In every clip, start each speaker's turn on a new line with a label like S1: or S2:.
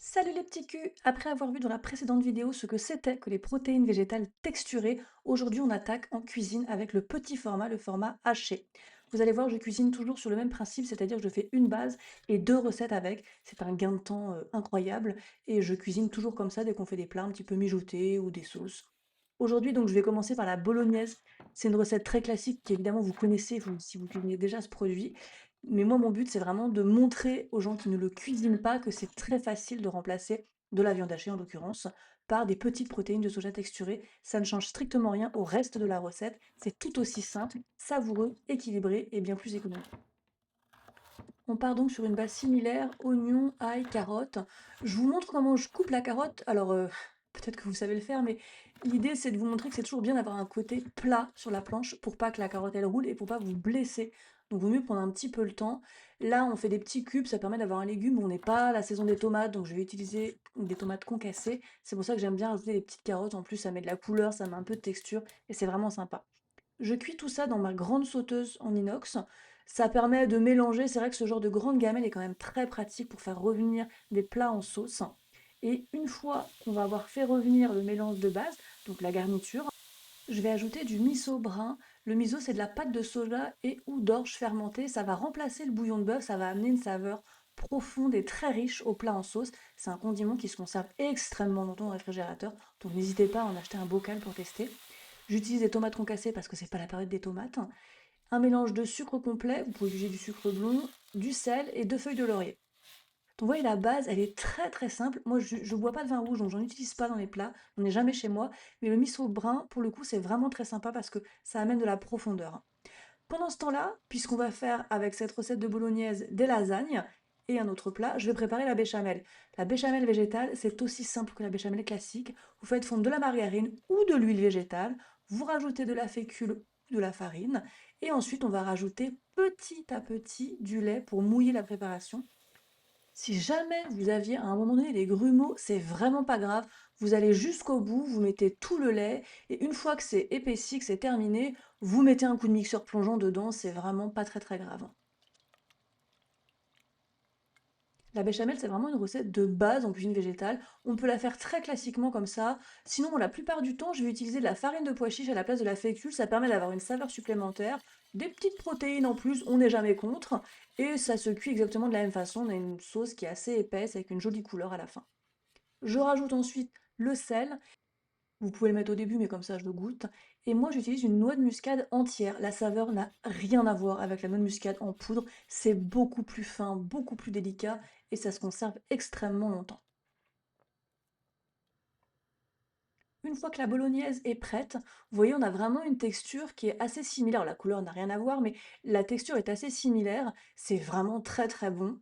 S1: Salut les petits culs! Après avoir vu dans la précédente vidéo ce que c'était que les protéines végétales texturées, aujourd'hui on attaque en cuisine avec le petit format, le format haché. Vous allez voir, je cuisine toujours sur le même principe, c'est-à-dire que je fais une base et deux recettes avec. C'est un gain de temps incroyable et je cuisine toujours comme ça dès qu'on fait des plats un petit peu mijotés ou des sauces. Aujourd'hui donc je vais commencer par la bolognaise. C'est une recette très classique qu'évidemment vous connaissez si vous cuisinez déjà ce produit. Mais moi, mon but, c'est vraiment de montrer aux gens qui ne le cuisinent pas que c'est très facile de remplacer de la viande hachée, en l'occurrence, par des petites protéines de soja texturées. Ça ne change strictement rien au reste de la recette. C'est tout aussi simple, savoureux, équilibré et bien plus économique. On part donc sur une base similaire, oignons, ail, carottes. Je vous montre comment je coupe la carotte. Alors, peut-être que vous savez le faire, mais l'idée, c'est de vous montrer que c'est toujours bien d'avoir un côté plat sur la planche pour pas que la carotte, elle roule et pour pas vous blesser. Donc, vaut mieux prendre un petit peu le temps. Là, on fait des petits cubes, ça permet d'avoir un légume. On n'est pas à la saison des tomates, donc je vais utiliser des tomates concassées. C'est pour ça que j'aime bien rajouter des petites carottes. En plus, ça met de la couleur, ça met un peu de texture et c'est vraiment sympa. Je cuis tout ça dans ma grande sauteuse en inox. Ça permet de mélanger. C'est vrai que ce genre de grande gamelle est quand même très pratique pour faire revenir des plats en sauce. Et une fois qu'on va avoir fait revenir le mélange de base, donc la garniture, je vais ajouter du miso brun. Le miso, c'est de la pâte de soja et ou d'orge fermentée. Ça va remplacer le bouillon de bœuf, ça va amener une saveur profonde et très riche au plat en sauce. C'est un condiment qui se conserve extrêmement longtemps au réfrigérateur, donc n'hésitez pas à en acheter un bocal pour tester. J'utilise des tomates concassées parce que c'est pas la période des tomates. Un mélange de sucre complet, vous pouvez utiliser du sucre blond, du sel et deux feuilles de laurier. Donc vous voyez, la base, elle est très très simple. Moi, je ne bois pas de vin rouge, donc j'en utilise pas dans les plats. On n'est jamais chez moi. Mais le miso brun, pour le coup, c'est vraiment très sympa parce que ça amène de la profondeur. Pendant ce temps-là, puisqu'on va faire avec cette recette de bolognaise des lasagnes et un autre plat, je vais préparer la béchamel. La béchamel végétale, c'est aussi simple que la béchamel classique. Vous faites fondre de la margarine ou de l'huile végétale, vous rajoutez de la fécule ou de la farine, et ensuite on va rajouter petit à petit du lait pour mouiller la préparation. Si jamais vous aviez à un moment donné des grumeaux, c'est vraiment pas grave. Vous allez jusqu'au bout, vous mettez tout le lait, et une fois que c'est épaissi, que c'est terminé, vous mettez un coup de mixeur plongeant dedans, c'est vraiment pas très très grave. La béchamel, c'est vraiment une recette de base en cuisine végétale. On peut la faire très classiquement comme ça. Sinon, la plupart du temps, je vais utiliser de la farine de pois chiche à la place de la fécule. Ça permet d'avoir une saveur supplémentaire, des petites protéines en plus, on n'est jamais contre. Et ça se cuit exactement de la même façon. On a une sauce qui est assez épaisse avec une jolie couleur à la fin. Je rajoute ensuite le sel. Vous pouvez le mettre au début, mais comme ça je le goûte. Et moi j'utilise une noix de muscade entière. La saveur n'a rien à voir avec la noix de muscade en poudre. C'est beaucoup plus fin, beaucoup plus délicat et ça se conserve extrêmement longtemps. Une fois que la bolognaise est prête, vous voyez, on a vraiment une texture qui est assez similaire. La couleur n'a rien à voir, mais la texture est assez similaire. C'est vraiment très très bon.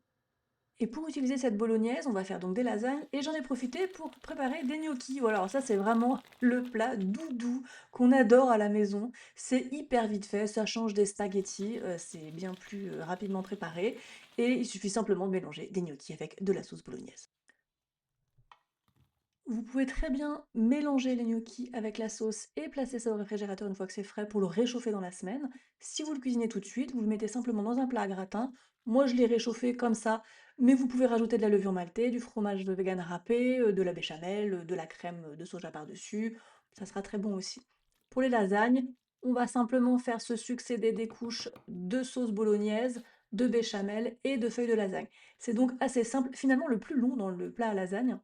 S1: Et pour utiliser cette bolognaise, on va faire donc des lasagnes et j'en ai profité pour préparer des gnocchis. Voilà, alors ça c'est vraiment le plat doudou qu'on adore à la maison. C'est hyper vite fait, ça change des spaghettis, c'est bien plus rapidement préparé et il suffit simplement de mélanger des gnocchis avec de la sauce bolognaise. Vous pouvez très bien mélanger les gnocchis avec la sauce et placer ça au réfrigérateur une fois que c'est frais pour le réchauffer dans la semaine. Si vous le cuisinez tout de suite, vous le mettez simplement dans un plat à gratin. Moi, je l'ai réchauffé comme ça, mais vous pouvez rajouter de la levure maltée, du fromage de vegan râpé, de la béchamel, de la crème de soja par-dessus. Ça sera très bon aussi. Pour les lasagnes, on va simplement faire se succéder des couches de sauce bolognaise, de béchamel et de feuilles de lasagne. C'est donc assez simple. Finalement, le plus long dans le plat à lasagne,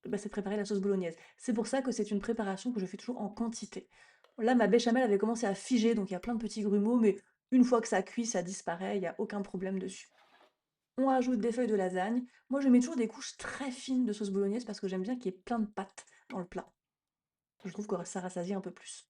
S1: bah, c'est de préparer la sauce bolognaise. C'est pour ça que c'est une préparation que je fais toujours en quantité. Là, ma béchamel avait commencé à figer, donc il y a plein de petits grumeaux, mais une fois que ça cuit, ça disparaît, il n'y a aucun problème dessus. On rajoute des feuilles de lasagne. Moi, je mets toujours des couches très fines de sauce bolognaise parce que j'aime bien qu'il y ait plein de pâtes dans le plat. Je trouve que ça rassasie un peu plus.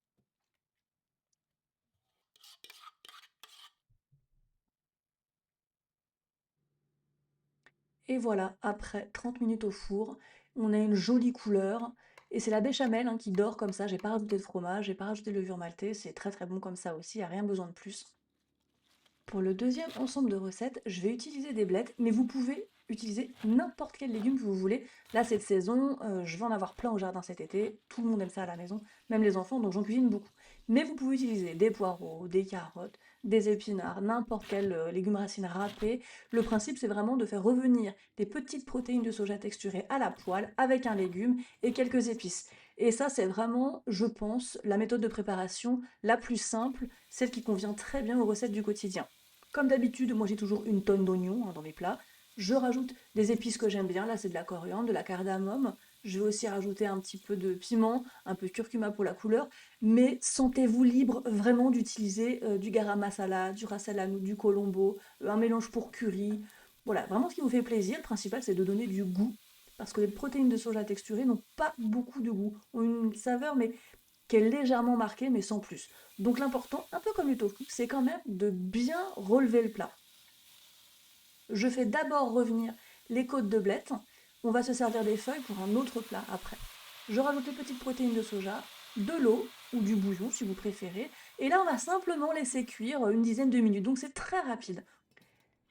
S1: Et voilà, après 30 minutes au four, on a une jolie couleur. Et c'est la béchamel hein, qui dort comme ça. J'ai pas rajouté de fromage, j'ai pas rajouté de levure maltée. C'est très très bon comme ça aussi, il n'y a rien besoin de plus. Pour le deuxième ensemble de recettes, je vais utiliser des blettes, mais vous pouvez utiliser n'importe quel légume que vous voulez. Là, c'est de saison, je vais en avoir plein au jardin cet été. Tout le monde aime ça à la maison, même les enfants, donc j'en cuisine beaucoup. Mais vous pouvez utiliser des poireaux, des carottes, des épinards, n'importe quel légume racine râpé. Le principe, c'est vraiment de faire revenir des petites protéines de soja texturées à la poêle avec un légume et quelques épices. Et ça, c'est vraiment, je pense, la méthode de préparation la plus simple, celle qui convient très bien aux recettes du quotidien. Comme d'habitude, moi j'ai toujours une tonne d'oignons dans mes plats. Je rajoute des épices que j'aime bien, là c'est de la coriandre, de la cardamome. Je vais aussi rajouter un petit peu de piment, un peu de curcuma pour la couleur, mais sentez-vous libre vraiment d'utiliser du garam masala, du ras al hanout, du colombo, un mélange pour curry. Voilà, vraiment ce qui vous fait plaisir. Le principal, c'est de donner du goût, parce que les protéines de soja texturées n'ont pas beaucoup de goût, ont une saveur, mais qui est légèrement marquée, mais sans plus. Donc l'important, un peu comme le tofu, c'est quand même de bien relever le plat. Je fais d'abord revenir les côtes de blettes. On va se servir des feuilles pour un autre plat après. Je rajoute les petites protéines de soja, de l'eau ou du bouillon si vous préférez. Et là, on va simplement laisser cuire une dizaine de minutes. Donc c'est très rapide.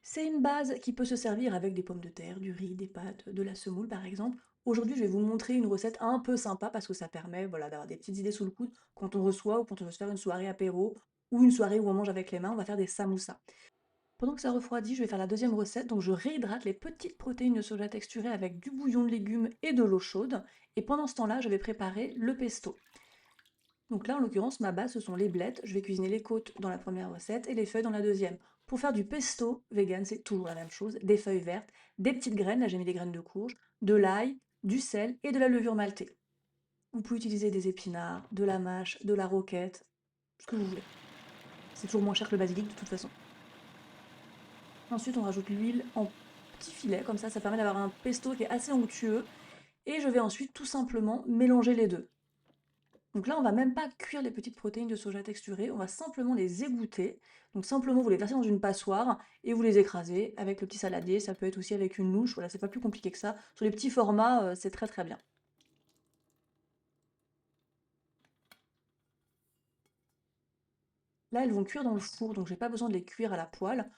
S1: C'est une base qui peut se servir avec des pommes de terre, du riz, des pâtes, de la semoule par exemple. Aujourd'hui, je vais vous montrer une recette un peu sympa parce que ça permet voilà, d'avoir des petites idées sous le coude quand on reçoit ou quand on veut se faire une soirée apéro ou une soirée où on mange avec les mains. On va faire des samoussas. Pendant que ça refroidit, je vais faire la deuxième recette. Donc je réhydrate les petites protéines de soja texturées avec du bouillon de légumes et de l'eau chaude. Et pendant ce temps-là, je vais préparer le pesto. Donc là, en l'occurrence, ma base, ce sont les blettes. Je vais cuisiner les côtes dans la première recette et les feuilles dans la deuxième. Pour faire du pesto vegan, c'est toujours la même chose. Des feuilles vertes, des petites graines, là j'ai mis des graines de courge, de l'ail, du sel et de la levure maltée. Vous pouvez utiliser des épinards, de la mâche, de la roquette, ce que vous voulez. C'est toujours moins cher que le basilic de toute façon. Ensuite, on rajoute l'huile en petits filets, comme ça permet d'avoir un pesto qui est assez onctueux. Et je vais ensuite tout simplement mélanger les deux. Donc là, on va même pas cuire les petites protéines de soja texturées, on va simplement les égoutter. Donc simplement, vous les versez dans une passoire et vous les écrasez avec le petit saladier. Ça peut être aussi avec une louche, voilà, c'est pas plus compliqué que ça. Sur les petits formats, c'est très très bien. Là, elles vont cuire dans le four, donc j'ai pas besoin de les cuire à la poêle.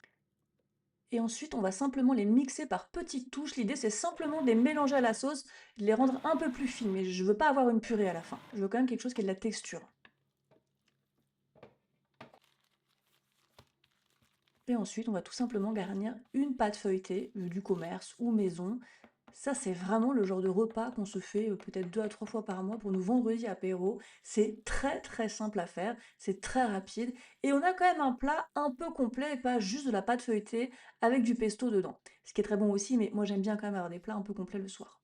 S1: Et ensuite, on va simplement les mixer par petites touches. L'idée, c'est simplement de les mélanger à la sauce, de les rendre un peu plus fines. Mais je veux pas avoir une purée à la fin. Je veux quand même quelque chose qui ait de la texture. Et ensuite, on va tout simplement garnir une pâte feuilletée, du commerce ou maison. Ça, c'est vraiment le genre de repas qu'on se fait peut-être 2 à 3 fois par mois pour nos vendredis apéros. C'est très très simple à faire, c'est très rapide et on a quand même un plat un peu complet et pas juste de la pâte feuilletée avec du pesto dedans. Ce qui est très bon aussi, mais moi j'aime bien quand même avoir des plats un peu complets le soir.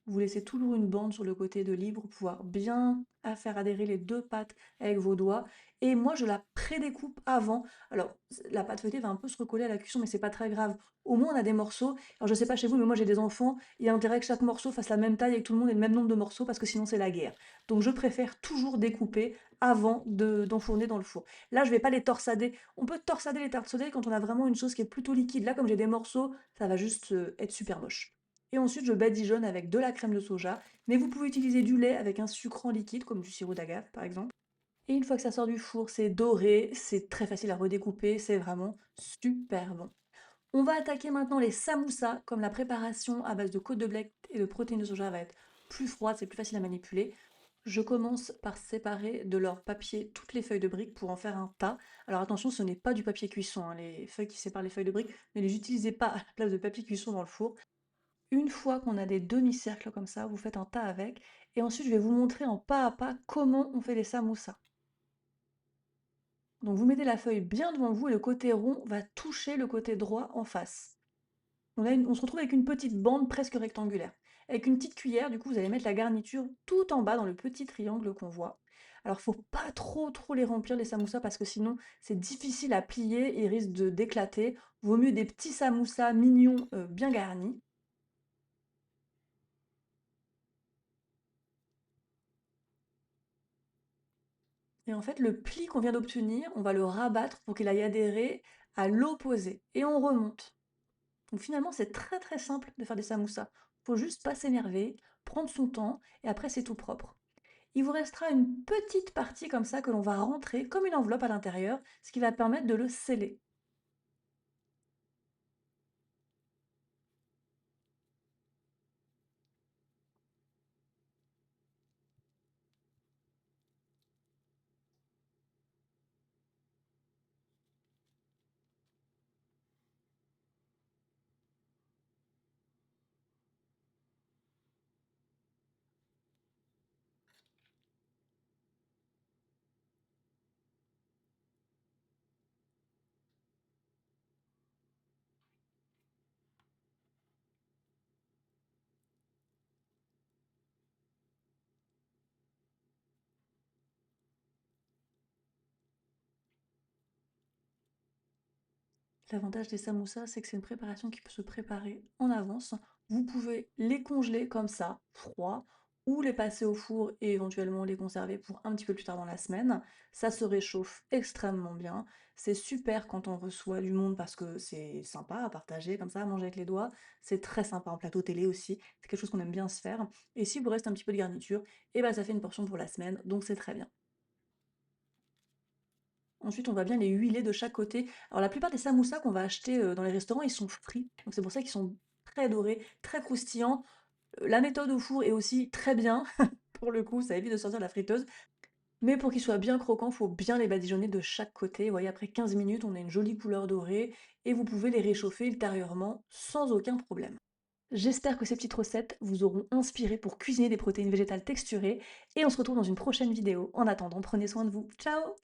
S1: Vous laissez toujours une bande sur le côté de libre pour pouvoir bien faire adhérer les deux pâtes avec vos doigts. Et moi, je la prédécoupe avant. Alors, la pâte feuilletée va un peu se recoller à la cuisson, mais c'est pas très grave. Au moins, on a des morceaux. Alors, je sais pas chez vous, mais moi, j'ai des enfants. Il y a intérêt que chaque morceau fasse la même taille et que tout le monde ait le même nombre de morceaux parce que sinon, c'est la guerre. Donc, je préfère toujours découper avant d'enfourner dans le four. Là, je vais pas les torsader. On peut torsader les tartes sautées quand on a vraiment une chose qui est plutôt liquide. Là, comme j'ai des morceaux, ça va juste être super moche. Et ensuite, je badigeonne avec de la crème de soja, mais vous pouvez utiliser du lait avec un sucrant liquide, comme du sirop d'agave par exemple. Et une fois que ça sort du four, c'est doré, c'est très facile à redécouper, c'est vraiment super bon. On va attaquer maintenant les samoussas, comme la préparation à base de côte de blé et de protéines de soja va être plus froide, c'est plus facile à manipuler. Je commence par séparer de leur papier toutes les feuilles de briques pour en faire un tas. Alors attention, ce n'est pas du papier cuisson, hein, les feuilles qui séparent les feuilles de briques, ne les utilisez pas à la place de papier cuisson dans le four. Une fois qu'on a des demi-cercles comme ça, vous faites un tas avec. Et ensuite, je vais vous montrer en pas à pas comment on fait les samoussas. Donc vous mettez la feuille bien devant vous et le côté rond va toucher le côté droit en face. On se retrouve avec une petite bande presque rectangulaire. Avec une petite cuillère, du coup, vous allez mettre la garniture tout en bas dans le petit triangle qu'on voit. Alors, faut pas trop les remplir les samoussas parce que sinon, c'est difficile à plier et ils risquent de d'éclater. Vaut mieux des petits samoussas mignons, bien garnis. Et en fait, le pli qu'on vient d'obtenir, on va le rabattre pour qu'il aille adhérer à l'opposé. Et on remonte. Donc finalement, c'est très très simple de faire des samoussas. Faut juste pas s'énerver, prendre son temps, et après c'est tout propre. Il vous restera une petite partie comme ça que l'on va rentrer comme une enveloppe à l'intérieur, ce qui va permettre de le sceller. L'avantage des samoussas, c'est que c'est une préparation qui peut se préparer en avance. Vous pouvez les congeler comme ça, froids, ou les passer au four et éventuellement les conserver pour un petit peu plus tard dans la semaine. Ça se réchauffe extrêmement bien. C'est super quand on reçoit du monde parce que c'est sympa à partager comme ça, à manger avec les doigts. C'est très sympa en plateau télé aussi. C'est quelque chose qu'on aime bien se faire. Et si vous reste un petit peu de garniture, et ben ça fait une portion pour la semaine, donc c'est très bien. Ensuite, on va bien les huiler de chaque côté. Alors la plupart des samoussas qu'on va acheter, dans les restaurants, ils sont frits, donc c'est pour ça qu'ils sont très dorés, très croustillants. La méthode au four est aussi très bien, pour le coup, ça évite de sortir de la friteuse, mais pour qu'ils soient bien croquants, faut bien les badigeonner de chaque côté. Vous voyez, après 15 minutes, on a une jolie couleur dorée et vous pouvez les réchauffer ultérieurement sans aucun problème. J'espère que ces petites recettes vous auront inspiré pour cuisiner des protéines végétales texturées et on se retrouve dans une prochaine vidéo. En attendant, prenez soin de vous. Ciao!